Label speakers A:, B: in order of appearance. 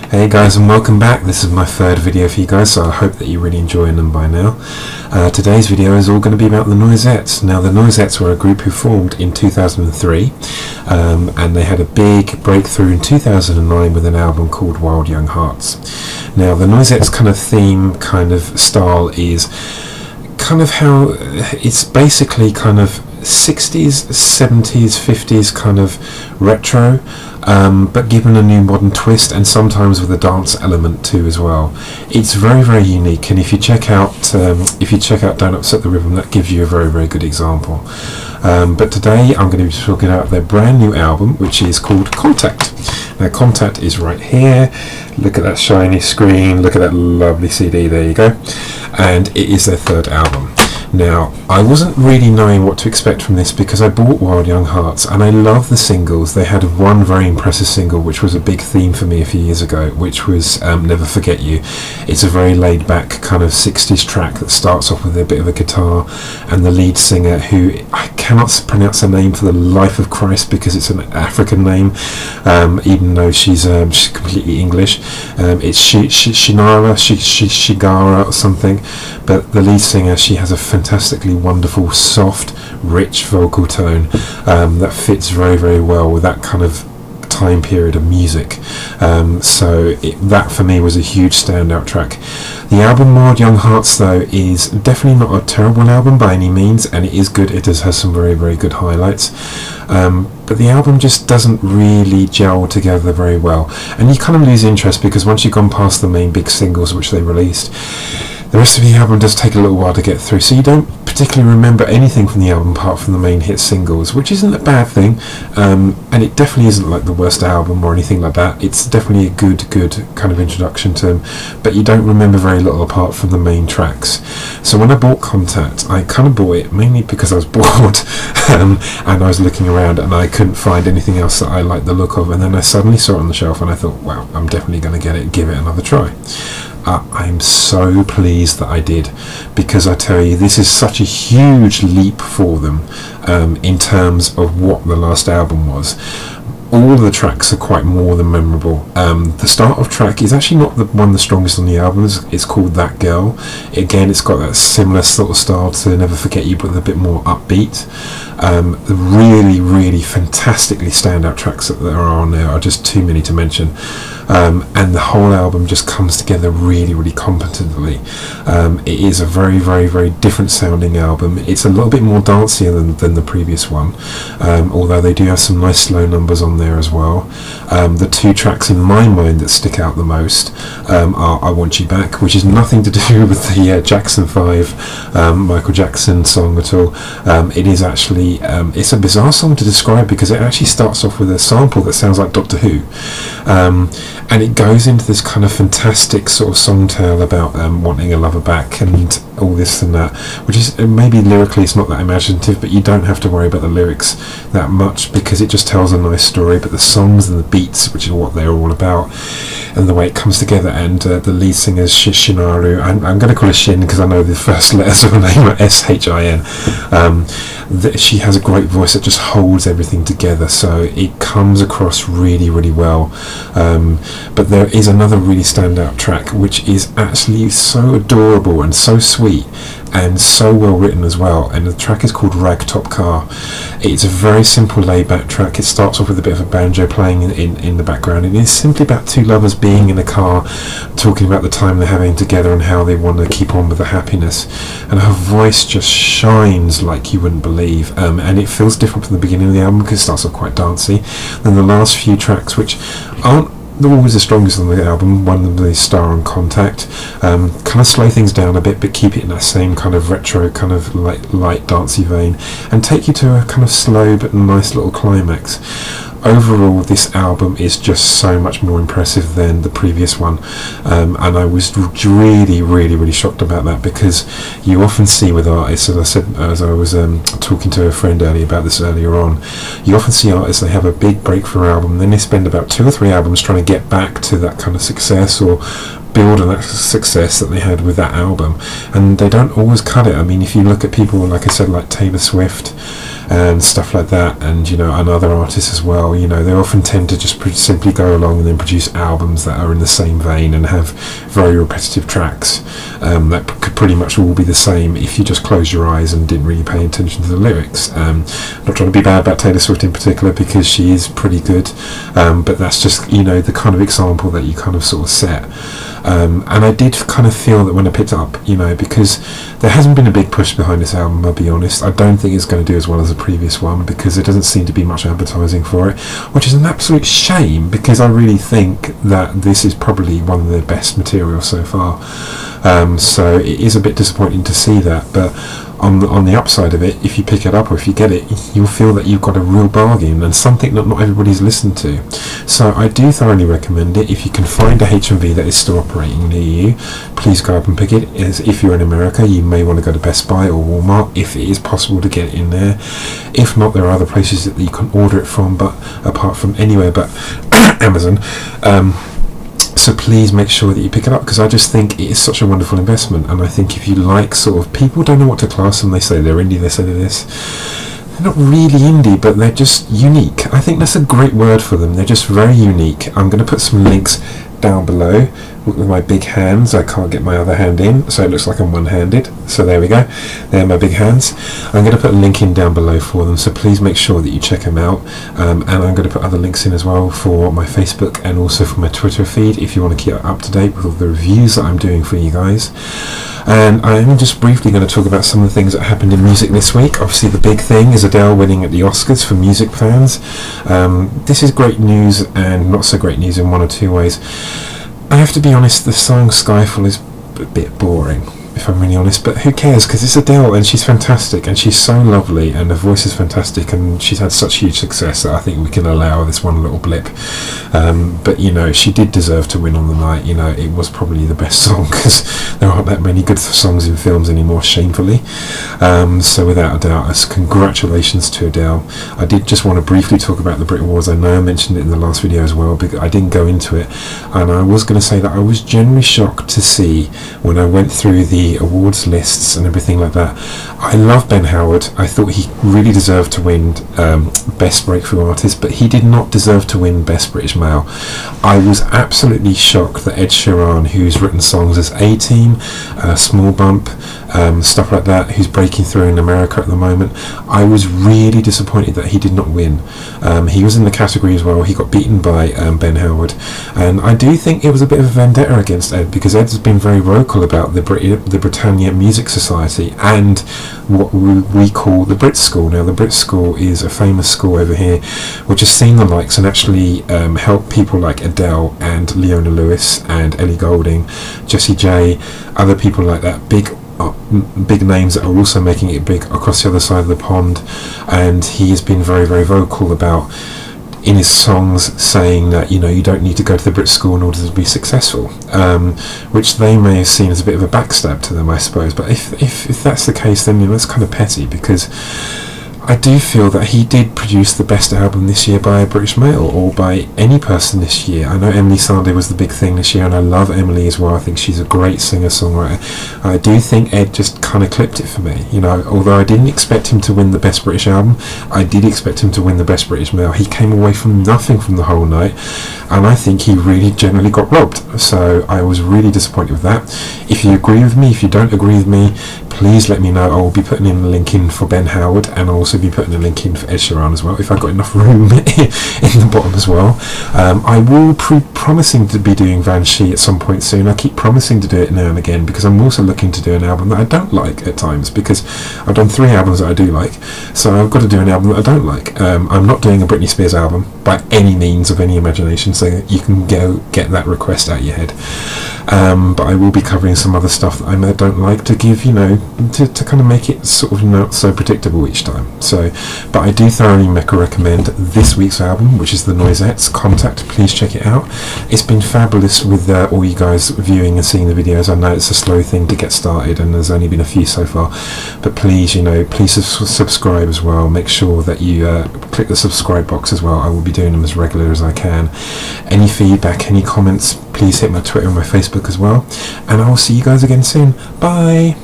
A: Hey guys, and welcome back. This is my third video for you guys, so I hope that you're really enjoying them by now. Today's video is all going to be about the Noisettes. Now, the Noisettes were a group who formed in 2003, and they had a big breakthrough in 2009 with an album called Wild Young Hearts. Now, the Noisettes kind of theme, kind of style is kind of how it's basically kind of 60s, 70s, 50s kind of retro, but given a new modern twist, and sometimes with a dance element too as well. It's very, very unique, and if you check out Don't Upset the Rhythm, that gives you a very, very good example. But today I'm going to be talking about their brand new album, which is called Contact. Now, Contact is right here. Look at that shiny screen, look at that lovely CD, there you go. And it is their third album. Now, I wasn't really knowing what to expect from this because I bought Wild Young Hearts and I love the singles. They had one very impressive single which was a big theme for me a few years ago, which was Never Forget You. It's a very laid back kind of 60s track that starts off with a bit of a guitar, and the lead singer, who I cannot pronounce her name for the life of Christ because it's an African name, even though she's completely English. It's Shigara or something, but the lead singer, she has a fantastically wonderful, soft, rich vocal tone that fits very, very well with that kind of time period of music. That for me was a huge standout track. The album Wild Young Hearts, though, is definitely not a terrible album by any means, and it is good. It does have some very, very good highlights. But the album just doesn't really gel together very well, and you kind of lose interest because once you've gone past the main big singles which they released, the rest of the album does take a little while to get through, so you don't particularly remember anything from the album apart from the main hit singles, which isn't a bad thing, and it definitely isn't like the worst album or anything like that. It's definitely a good kind of introduction to them, but you don't remember very little apart from the main tracks. So when I bought Contact, I kind of bought it mainly because I was bored, and I was looking around and I couldn't find anything else that I liked the look of, and then I suddenly saw it on the shelf and I thought, wow, I'm definitely going to get it, give it another try. I'm so pleased that I did, because I tell you, this is such a huge leap for them in terms of what the last album was. All of the tracks are quite more than memorable. The start of track is actually not one of the strongest on the album. It's called That Girl. Again, it's got that similar sort of style to Never Forget You, but a bit more upbeat. The really, really fantastically standout tracks that there are on there are just too many to mention. And the whole album just comes together really, really competently. It is a very, very, very different sounding album. It's a little bit more dancier than the previous one, although they do have some nice slow numbers on there as well. The two tracks in my mind that stick out the most are I Want You Back, which is nothing to do with the Jackson 5 Michael Jackson song at all. It is actually it's a bizarre song to describe because it actually starts off with a sample that sounds like Doctor Who, and it goes into this kind of fantastic sort of song tale about wanting a lover back and all this and that, which is maybe lyrically it's not that imaginative, but you don't have to worry about the lyrics that much because it just tells a nice story. But the songs and the beats, which is what they're all about, and the way it comes together, and the lead singer is Shinaru, I'm going to call her Shin because I know the first letters of her name are S-H-I-N. She has a great voice that just holds everything together, so it comes across really, really well. But there is another really standout track which is actually so adorable and so sweet and so well written as well, and the track is called Ragtop Car. It's a very simple laid back track. It starts off with a bit of a banjo playing in the background, and it's simply about two lovers being in a car talking about the time they're having together and how they want to keep on with the happiness, and her voice just shines like you wouldn't believe, and it feels different from the beginning of the album because it starts off quite dancey. Then the last few tracks, which aren't always the strongest on the album, one of them is Star on Contact, kind of slow things down a bit but keep it in that same kind of retro kind of light dancey vein and take you to a kind of slow but nice little climax. Overall, this album is just so much more impressive than the previous one, and I was really, really, really shocked about that because you often see with artists, as I said, as I was talking to a friend about this earlier on, you often see artists, they have a big breakthrough album, then they spend about 2 or 3 albums trying to get back to that kind of success or build on that success that they had with that album, and they don't always cut it. I mean, if you look at people, like I said, like Taylor Swift, and stuff like that, and and other artists as well. They often tend to just simply go along and then produce albums that are in the same vein and have very repetitive tracks that could pretty much all be the same if you just closed your eyes and didn't really pay attention to the lyrics. Not trying to be bad about Taylor Swift in particular, because she is pretty good, but that's just the kind of example that you kind of sort of set. And I did kind of feel that when I picked it up, because there hasn't been a big push behind this album, I'll be honest. I don't think it's going to do as well as the previous one, because there doesn't seem to be much advertising for it, which is an absolute shame, because I really think that this is probably one of their best material so far. So it is a bit disappointing to see that, but on the upside of it, if you pick it up or if you get it, you'll feel that you've got a real bargain and something that not everybody's listened to. So I do thoroughly recommend it. If you can find a HMV that is still operating near you, please go up and pick it. As if you're in America, you may want to go to Best Buy or Walmart if it is possible to get it in there. If not, there are other places that you can order it from, but apart from anywhere but Amazon. So please make sure that you pick it up, because I just think it is such a wonderful investment. And I think if you like sort of, people don't know what to class them, they say they're indie, they say they're this. They're not really indie, but they're just unique. I think that's a great word for them. They're just very unique. I'm going to put some links down below with my big hands. I can't get my other hand in, so it looks like I'm one-handed. So there we go. They're my big hands. I'm going to put a link in down below for them, so please make sure that you check them out. And I'm going to put other links in as well for my Facebook and also for my Twitter feed if you want to keep up to date with all the reviews that I'm doing for you guys. And I'm just briefly going to talk about some of the things that happened in music this week. Obviously the big thing is Adele winning at the Oscars for music fans. This is great news and not so great news in one or two ways. I have to be honest, the song Skyfall is a bit boring, if I'm really honest, but who cares, because it's Adele and she's fantastic and she's so lovely and her voice is fantastic and she's had such huge success that I think we can allow this one little blip. But she did deserve to win on the night. It was probably the best song, because there aren't that many good songs in films anymore, shamefully. So without a doubt, congratulations to Adele. I did just want to briefly talk about the Brit Awards. I know I mentioned it in the last video as well, but I didn't go into it, and I was going to say that I was genuinely shocked to see when I went through the awards lists and everything like that. I love Ben Howard. I thought he really deserved to win Best Breakthrough Artist, but he did not deserve to win Best British Male. I was absolutely shocked that Ed Sheeran, who's written songs as A-Team, Small Bump, stuff like that, who's breaking through in America at the moment, I was really disappointed that he did not win. He was in the category as well. He got beaten by Ben Howard, and I do think it was a bit of a vendetta against Ed, because Ed's been very vocal about the Britannia Music Society and what we call the Brit School. Now the Brit School is a famous school over here which has seen the likes and actually helped people like Adele and Leona Lewis and Ellie Goulding, Jessie J, other people like that, big names that are also making it big across the other side of the pond. And he has been very, very vocal about, in his songs, saying that you don't need to go to the Brit School in order to be successful, which they may have seen as a bit of a backstab to them, I suppose. But if that's the case, then that's kind of petty, because I do feel that he did produce the best album this year by a British male, or by any person this year. I know Emily Sandé was the big thing this year, and I love Emily as well. I think she's a great singer-songwriter. I do think Ed just kind of clipped it for me. Although I didn't expect him to win the Best British Album, I did expect him to win the Best British Male. He came away from nothing from the whole night, and I think he really generally got robbed. So I was really disappointed with that. If you agree with me, if you don't agree with me, please let me know. I will be putting in a link in for Ben Howard, and I'll also be putting a link in for Ed Sheeran as well, if I've got enough room in the bottom as well. I will promising to be doing Van Shee at some point soon. I keep promising to do it now and again, because I'm also looking to do an album that I don't like at times, because I've done 3 albums that I do like, so I've got to do an album that I don't like. I'm not doing a Britney Spears album by any means of any imagination, so you can go get that request out of your head. But I will be covering some other stuff that I don't like, to give, to kind of make it sort of not so predictable each time. So, but I do thoroughly recommend this week's album, which is the Noisettes. Contact, please check it out. It's been fabulous with all you guys viewing and seeing the videos. I know it's a slow thing to get started, and there's only been a few so far, but please, please subscribe as well. Make sure that you click the subscribe box as well. I will be doing them as regular as I can. Any feedback, any comments, please hit my Twitter and my Facebook as well, and I will see you guys again soon. Bye.